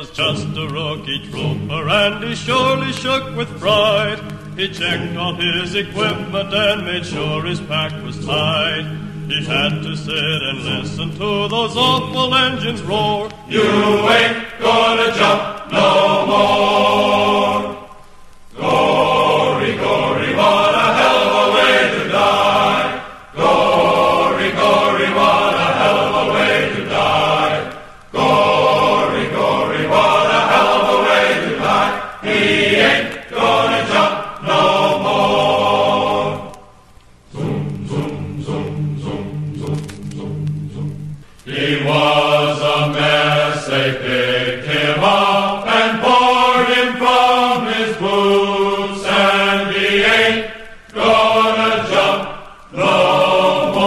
was just a rookie trooper, and he surely shook with pride. He checked all his equipment and made sure his pack was tight. He had to sit and listen to those awful engines roar. You ain't gonna jump no more. Gory, gory, what a hell of a way to die. Gory, gory, what a hell of a way to die. Gory, gory, what a hell of a way to die. He ain't gonna jump no more. Zoom, zoom, zoom, zoom, zoom, zoom, zoom. He was a mess, they picked him up and poured him from his boots, and he ain't gonna jump no more.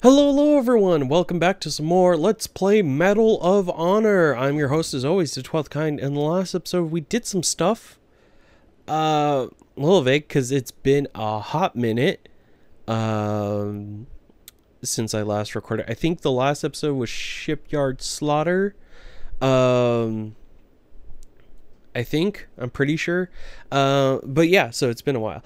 Hello everyone, welcome back to some more Let's Play Medal of Honor. I'm your host as always, the 12th Kind. In the last episode we did some stuff. A little vague because it's been a hot minute since I last recorded. I think the last episode was Shipyard Slaughter. I'm pretty sure. But yeah, so it's been a while.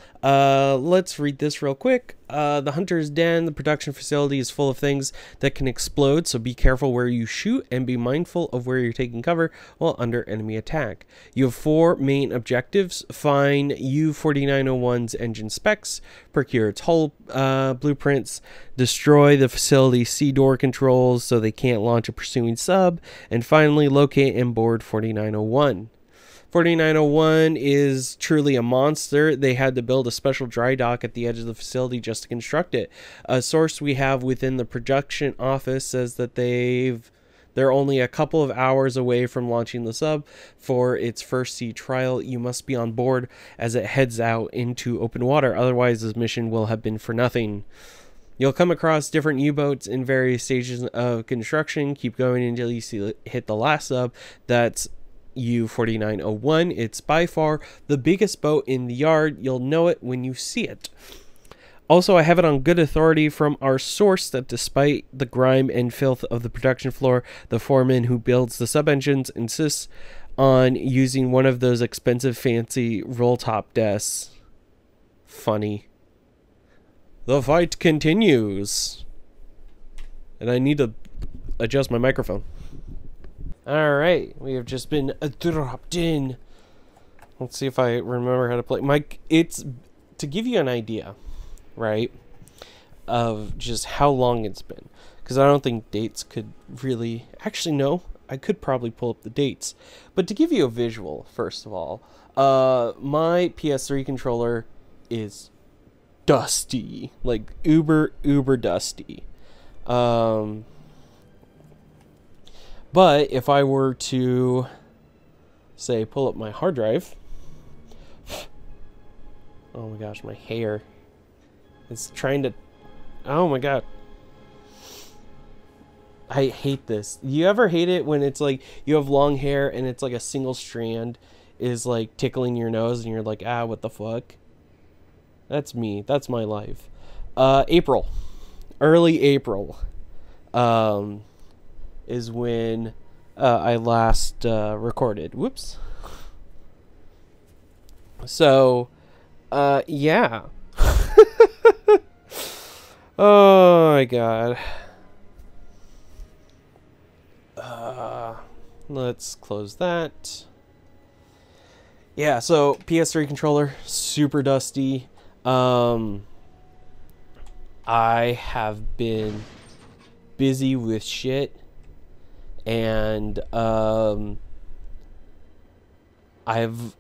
Let's read this real quick. The Hunter's Den, the production facility, is full of things that can explode, so be careful where you shoot and be mindful of where you're taking cover while under enemy attack. You have 4 main objectives: find U-4901's engine specs, procure its hull blueprints, destroy the facility's sea door controls so they can't launch a pursuing sub, and finally locate and board 4901. 4901 is truly a monster. They had to build a special dry dock at the edge of the facility just to construct it. A source we have within the production office says that they're only a couple of hours away from launching the sub for its first sea trial. You must be on board as it heads out into open water, otherwise this mission will have been for nothing. You'll come across different U-boats in various stages of construction. Keep going until you hit the last sub. That's U-4901. It's by far the biggest boat in the yard. You'll know it when you see it. Also, I have it on good authority from our source that despite the grime and filth of the production floor, the foreman who builds the sub-engines insists on using one of those expensive fancy roll-top desks. Funny. The fight continues. And I need to adjust my microphone. Alright, we have just been dropped in. Let's see if I remember how to play. It's to give you an idea, right, of just how long it's been. Because I don't think dates could really... Actually, no. I could probably pull up the dates. But to give you a visual, first of all, my PS3 controller is dusty. Like, uber dusty. But if I were to, say, pull up my hard drive, oh my gosh, my hair, it's trying to, oh my god, I hate this. You ever hate it when it's like, you have long hair and it's like a single strand is like tickling your nose and you're like, ah, what the fuck? That's me. That's my life. April. Early April. Is when I last recorded. Whoops. So, yeah. Oh my god. Let's close that. Yeah, so PS3 controller, super dusty. I have been busy with shit. And I've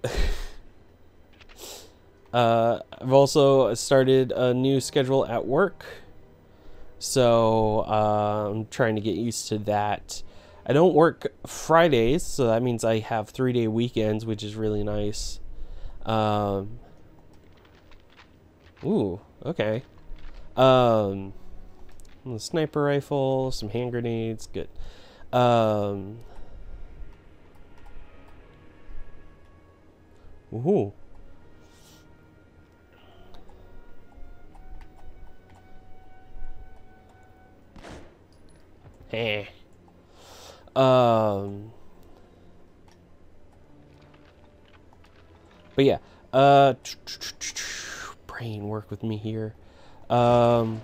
also started a new schedule at work, so I'm trying to get used to that. I don't work Fridays, so that means I have 3-day weekends, which is really nice. Ooh, okay. A sniper rifle, some hand grenades, good. Ooh. Eh. But yeah, brain, work with me here. Ooh.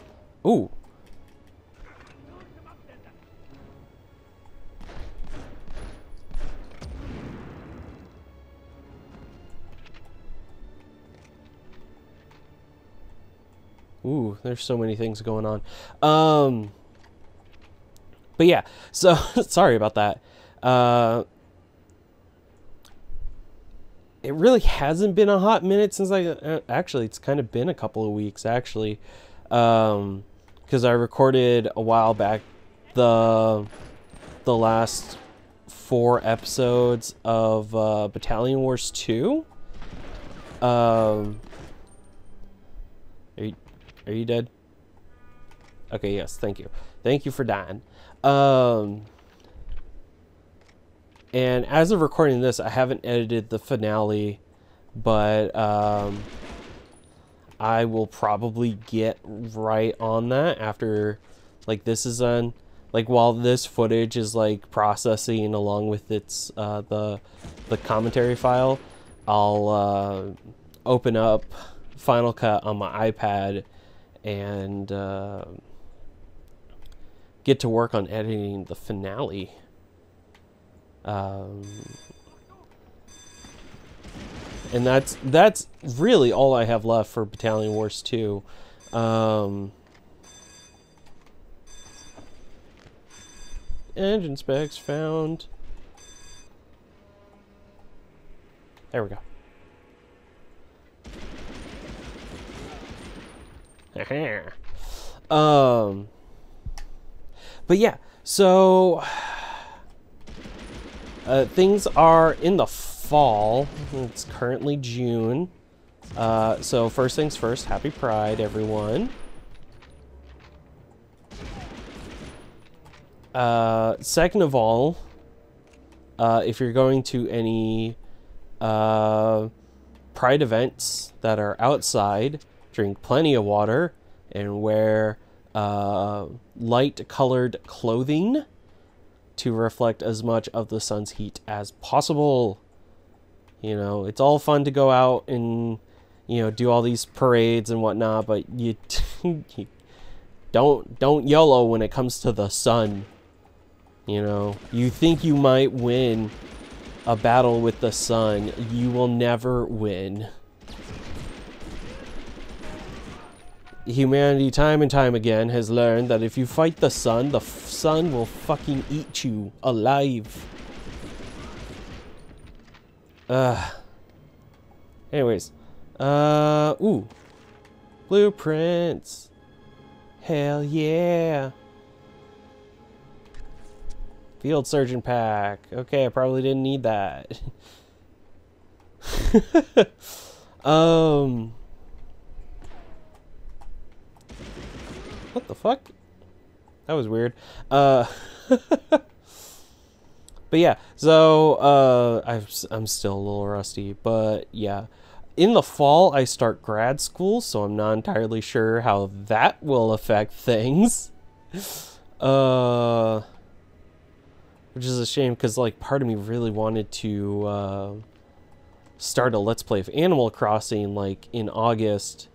Ooh, there's so many things going on. But yeah, so sorry about that. It really hasn't been a hot minute since actually, it's kind of been a couple of weeks actually. Because I recorded a while back the last 4 episodes of Battalion Wars 2. Are you dead? Okay, yes, thank you. Thank you for dying. And as of recording this, I haven't edited the finale, but I will probably get right on that after, like, this is done. Like, while this footage is, like, processing along with its, the commentary file, I'll open up Final Cut on my iPad and get to work on editing the finale. And that's really all I have left for Battalion Wars 2. Engine specs found. There we go. But yeah, so things are in the fall. It's currently June. So first things first, happy Pride, everyone. Second of all, if you're going to any Pride events that are outside, drink plenty of water and wear light colored clothing to reflect as much of the sun's heat as possible. You know, it's all fun to go out and, you know, do all these parades and whatnot, but you don't YOLO when it comes to the sun. You know, you think you might win a battle with the sun, you will never win. Humanity time and time again has learned that if you fight the sun will fucking eat you alive. Anyways. Ooh. Blueprints. Hell yeah. Field surgeon pack. Okay, I probably didn't need that. What the fuck? That was weird. But yeah, so I'm still a little rusty, but yeah. In the fall, I start grad school, so I'm not entirely sure how that will affect things. Which is a shame, because, like, part of me really wanted to start a Let's Play of Animal Crossing, like, in August.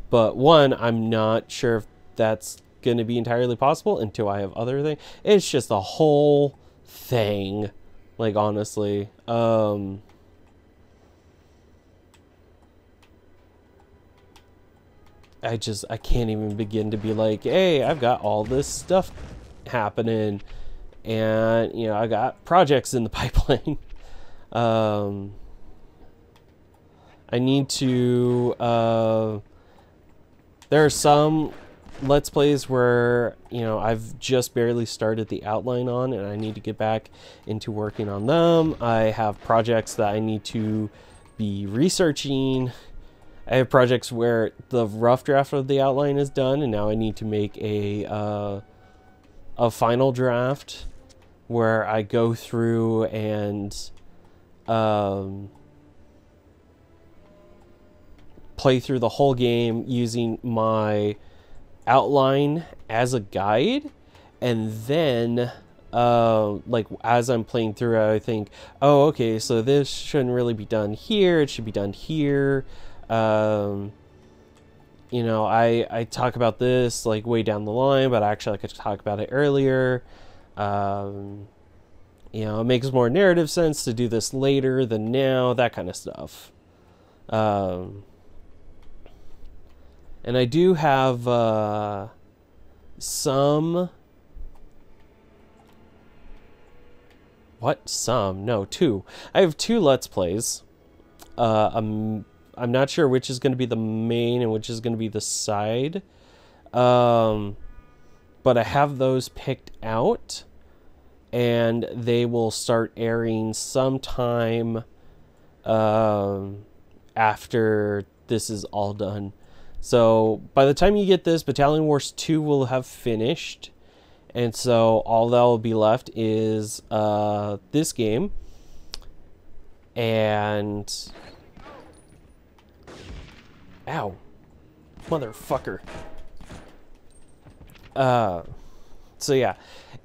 But, one, I'm not sure if that's going to be entirely possible until I have other things. It's just a whole thing, like, honestly. I can't even begin to be like, hey, I've got all this stuff happening, and, you know, I got projects in the pipeline. I need to, there are some Let's Plays where, you know, I've just barely started the outline on, and I need to get back into working on them. I have projects that I need to be researching. I have projects where the rough draft of the outline is done, and now I need to make a final draft where I go through and play through the whole game using my outline as a guide, and then like as I'm playing through it, I think, oh, okay, so this shouldn't really be done here, it should be done here. You know, I talk about this like way down the line, but actually I could talk about it earlier. You know, it makes more narrative sense to do this later than now, that kind of stuff. And I do have some... What? Some? No, two. I have two Let's Plays. I'm not sure which is going to be the main and which is going to be the side. But I have those picked out. And they will start airing sometime after this is all done. So by the time you get this, Battalion Wars 2 will have finished. And so all that will be left is this game. And... Ow. Motherfucker. So yeah.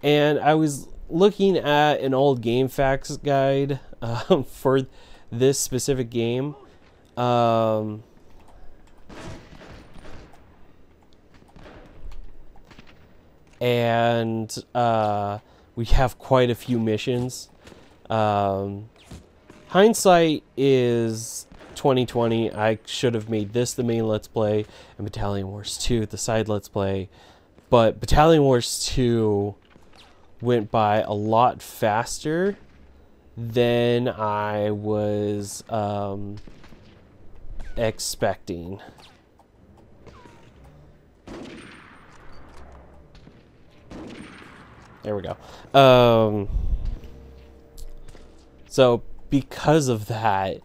And I was looking at an old game facts guide for this specific game. And we have quite a few missions. Hindsight is 2020. I should have made this the main Let's Play and Battalion Wars 2 the side Let's Play. But Battalion Wars 2 went by a lot faster than I was expecting. There we go. So because of that,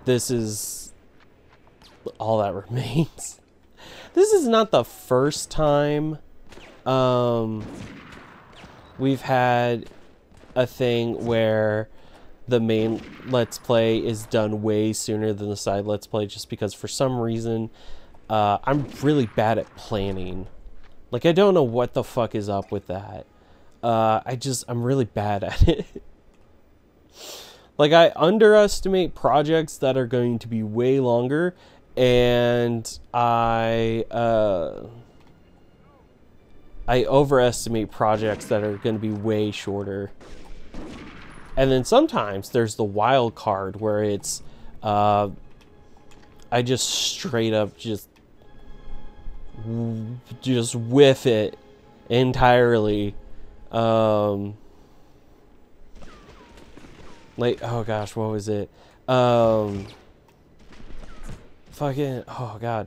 this is all that remains. This is not the first time we've had a thing where the main Let's Play is done way sooner than the side Let's Play, just because for some reason I'm really bad at planning. Like, I don't know what the fuck is up with that. I'm really bad at it. Like, I underestimate projects that are going to be way longer, and I overestimate projects that are going to be way shorter. And then sometimes there's the wild card where it's I just straight up just whiff it entirely. Like, oh gosh, what was it? Fucking, oh god.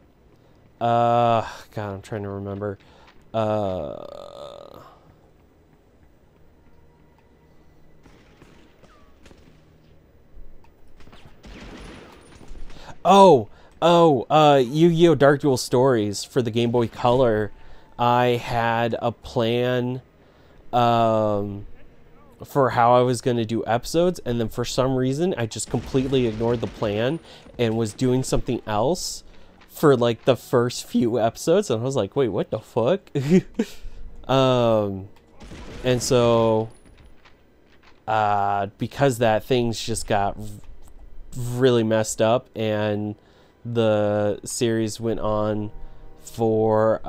God, I'm trying to remember. Yu-Gi-Oh! Dark Duel Stories for the Game Boy Color. I had a plan for how I was going to do episodes, and then for some reason I just completely ignored the plan and was doing something else for like the first few episodes, and I was like, wait, what the fuck? And so because that, things just got really messed up, and the series went on for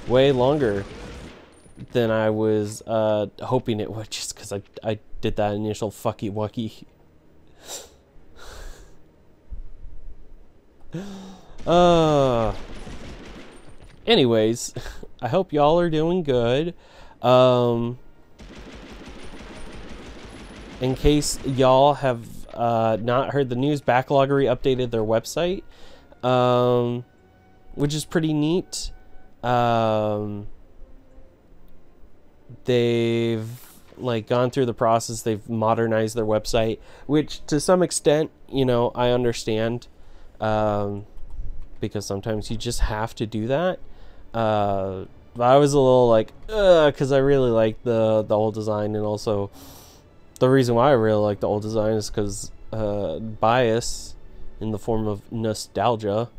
way longer than I was hoping it would, just because I did that initial fucky wucky. Anyways, I hope y'all are doing good. In case y'all have not heard the news, Backloggery updated their website, which is pretty neat. They've like gone through the process. They've modernized their website, which to some extent, you know, I understand, because sometimes you just have to do that. But I was a little like, because I really like the old design, and also the reason why I really like the old design is because bias in the form of nostalgia.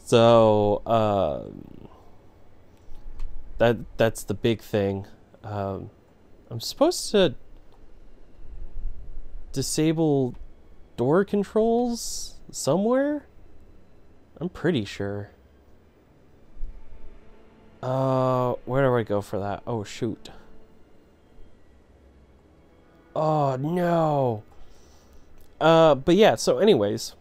So that's the big thing. I'm supposed to disable door controls somewhere? I'm pretty sure. Where do I go for that? Oh, shoot. Oh, no. But yeah, so anyways.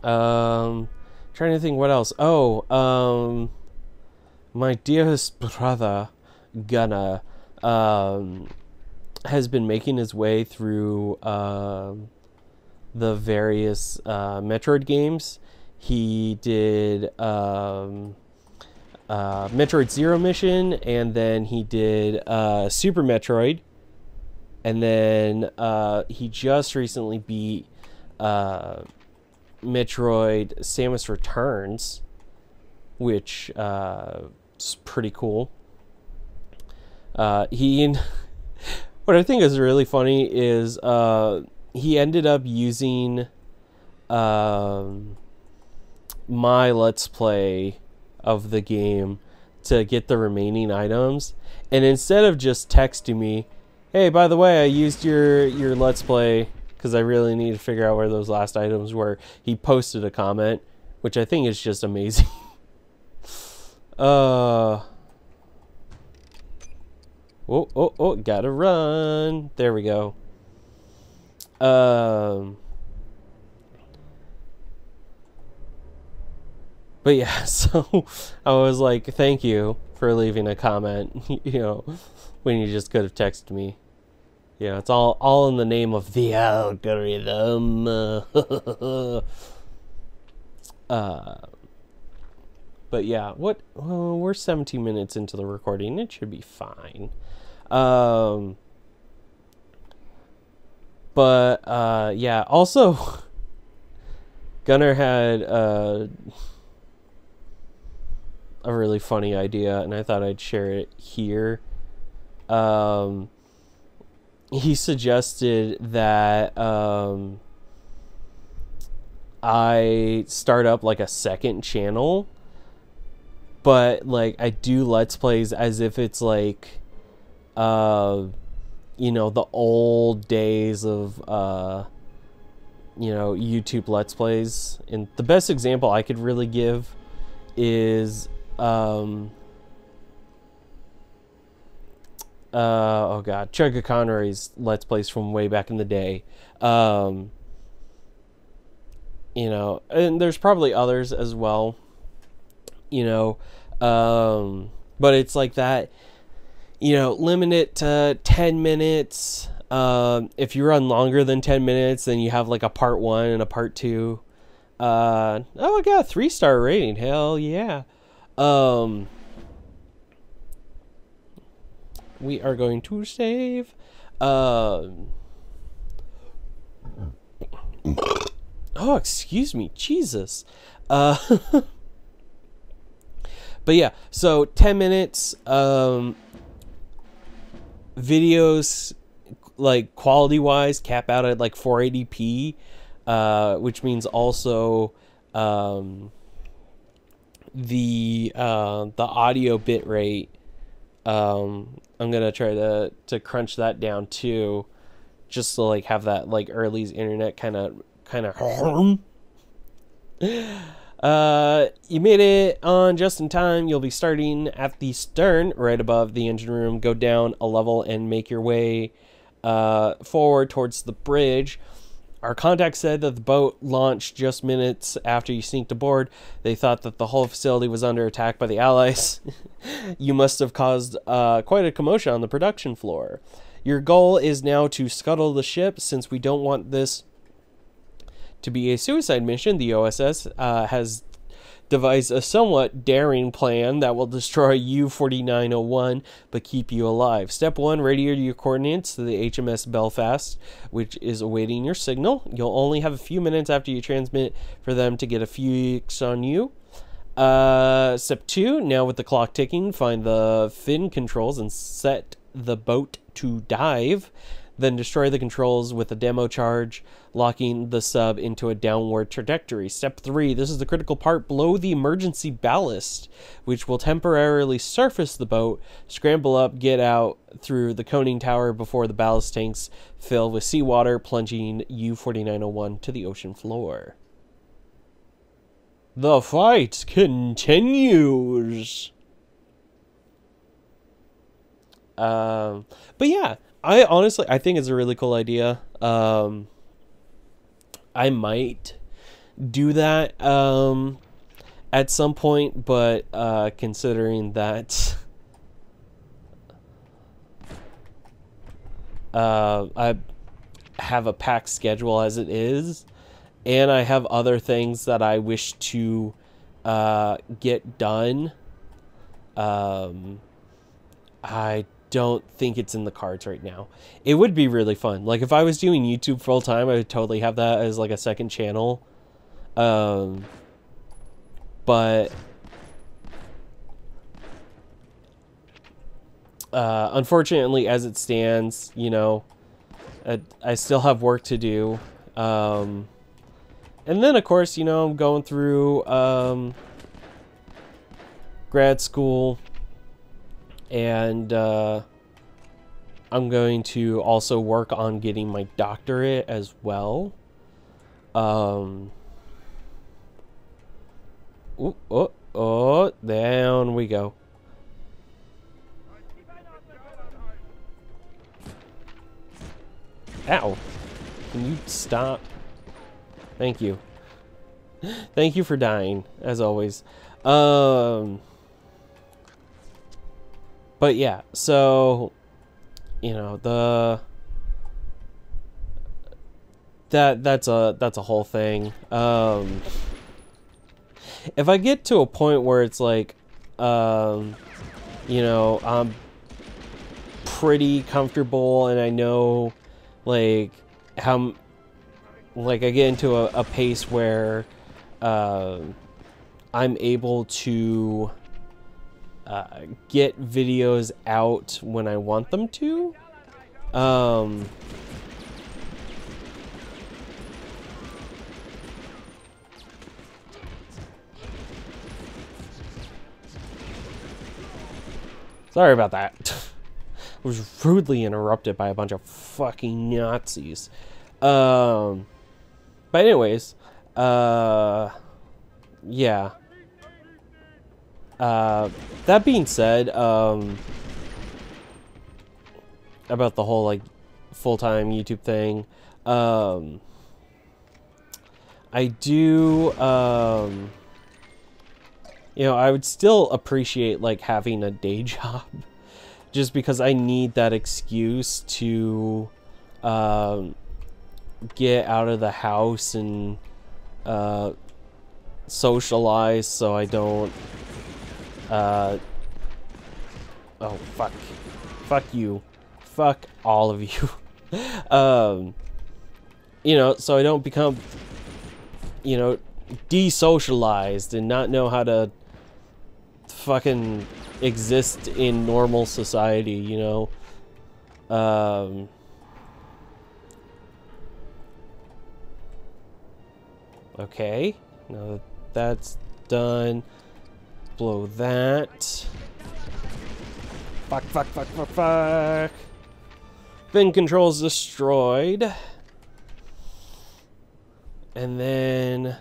Trying to think what else. Oh, my dearest brother, Gunnar, has been making his way through, the various, Metroid games. He did, Metroid Zero Mission, and then he did, Super Metroid. And then, he just recently beat, Metroid Samus Returns, which is pretty cool. What I think is really funny is he ended up using my Let's Play of the game to get the remaining items, and instead of just texting me, hey, by the way, I used your Let's Play because I really need to figure out where those last items were, he posted a comment, which I think is just amazing. Oh, gotta run. There we go. But yeah, so I was like, thank you for leaving a comment, you know, when you just could have texted me. You know, it's all in the name of the algorithm. But yeah, we're 17 minutes into the recording. It should be fine. But yeah, also Gunnar had a really funny idea, and I thought I'd share it here. He suggested that I start up like a second channel, but like I do Let's Plays as if it's like you know, the old days of you know, YouTube Let's Plays. And the best example I could really give is oh god, Chugga Conroy's Let's Plays from way back in the day. You know, and there's probably others as well, you know, but it's like that, you know, limit it to 10 minutes. If you run longer than 10 minutes, then you have like a part 1 and a part 2. Oh, I got a 3-star rating. Hell yeah. We are going to save. Oh, excuse me. Jesus. But yeah, so 10 minutes, videos, like quality wise, cap out at like 480p, which means also, the audio bit rate, I'm gonna try to crunch that down too, just to like have that like Early's internet kind of you made it on just in time. You'll be starting at the stern right above the engine room. Go down a level and make your way forward towards the bridge. Our contact said that the boat launched just minutes after you sneaked aboard. They thought that the whole facility was under attack by the Allies. You must have caused quite a commotion on the production floor. Your goal is now to scuttle the ship. Since we don't want this to be a suicide mission, the OSS has devised a somewhat daring plan that will destroy U-4901 but keep you alive. Step 1, radio your coordinates to the HMS Belfast, which is awaiting your signal. You'll only have a few minutes after you transmit for them to get a fix on you. Step 2, now with the clock ticking, find the fin controls and set the boat to dive. Then destroy the controls with a demo charge, locking the sub into a downward trajectory. Step 3, this is the critical part, blow the emergency ballast, which will temporarily surface the boat, scramble up, get out through the coning tower before the ballast tanks fill with seawater, plunging U-4901 to the ocean floor. The fight continues. But yeah, I think it's a really cool idea. I might do that at some point, but considering that I have a packed schedule as it is, and I have other things that I wish to get done, I don't think it's in the cards right now. It would be really fun. Like, if I was doing YouTube full time, I would totally have that as like a second channel. But unfortunately, as it stands, you know, I still have work to do. And then, of course, you know, I'm going through grad school, and I'm going to also work on getting my doctorate as well. Down we go. Ow. Can you stop? Thank you. Thank you for dying, as always. But yeah, so, you know, that's a whole thing. If I get to a point where it's like, you know, I'm pretty comfortable and I know, like, how, like, I get into a pace where I'm able to get videos out when I want them to. Sorry about that. I was rudely interrupted by a bunch of fucking Nazis. But anyways, yeah. That being said, about the whole, like, full-time YouTube thing, I do, you know, I would still appreciate, like, having a day job, just because I need that excuse to, get out of the house and, socialize, so I don't, oh, fuck. Fuck you. Fuck all of you. You know, so I don't become, you know, desocialized and not know how to fucking exist in normal society, you know? Okay. Now that that's done, blow that. Fuck, fuck, fuck, fuck, fuck. Fin controls destroyed. And then...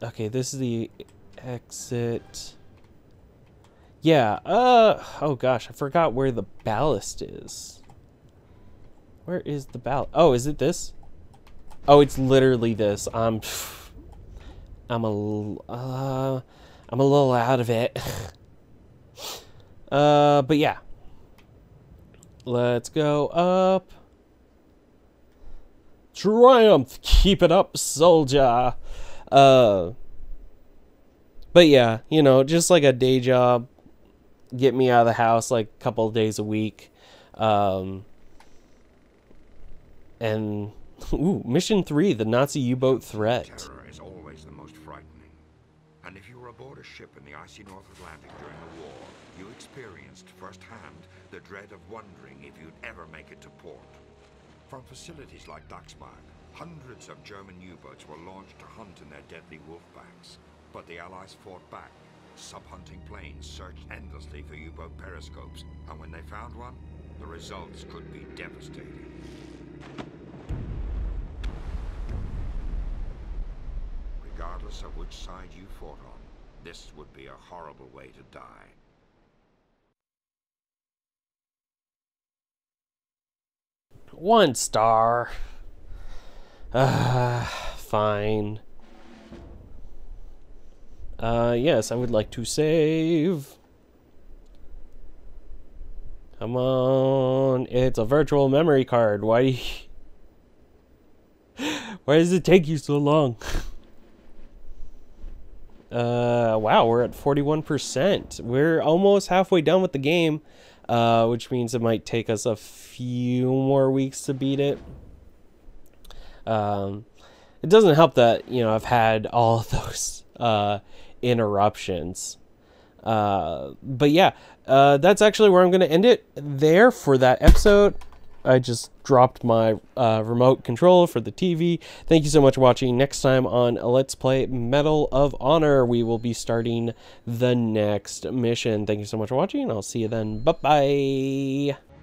okay, this is the exit. Yeah, oh gosh, I forgot where the ballast is. Where is the ballast? Oh, is it this? Oh, it's literally this. I'm a little out of it. But yeah. Let's go up. Triumph! Keep it up, soldier! But yeah, you know, just like a day job. Get me out of the house like a couple of days a week. And... ooh, Mission 3, the Nazi U-boat threat. Terror is always the most frightening. And if you were aboard a ship in the icy North Atlantic during the war, You experienced firsthand the dread of wondering if you'd ever make it to port. From facilities like Daxmark, hundreds of German U-boats were launched to hunt in their deadly wolfbacks. But the Allies fought back. Sub-hunting planes searched endlessly for U-boat periscopes, and when they found one, the results could be devastating. Regardless of which side you fought on, this would be a horrible way to die. One star. Fine. Yes, I would like to save. Come on. It's a virtual memory card. Why does it take you so long? Wow, we're at 41%. We're almost halfway done with the game, which means it might take us a few more weeks to beat it. It doesn't help that, you know, I've had all of those interruptions. But yeah, that's actually where I'm going to end it there for that episode. I just dropped my remote control for the TV. Thank you so much for watching. Next time on Let's Play Medal of Honor, we will be starting the next mission. Thank you so much for watching. I'll see you then. Bye-bye.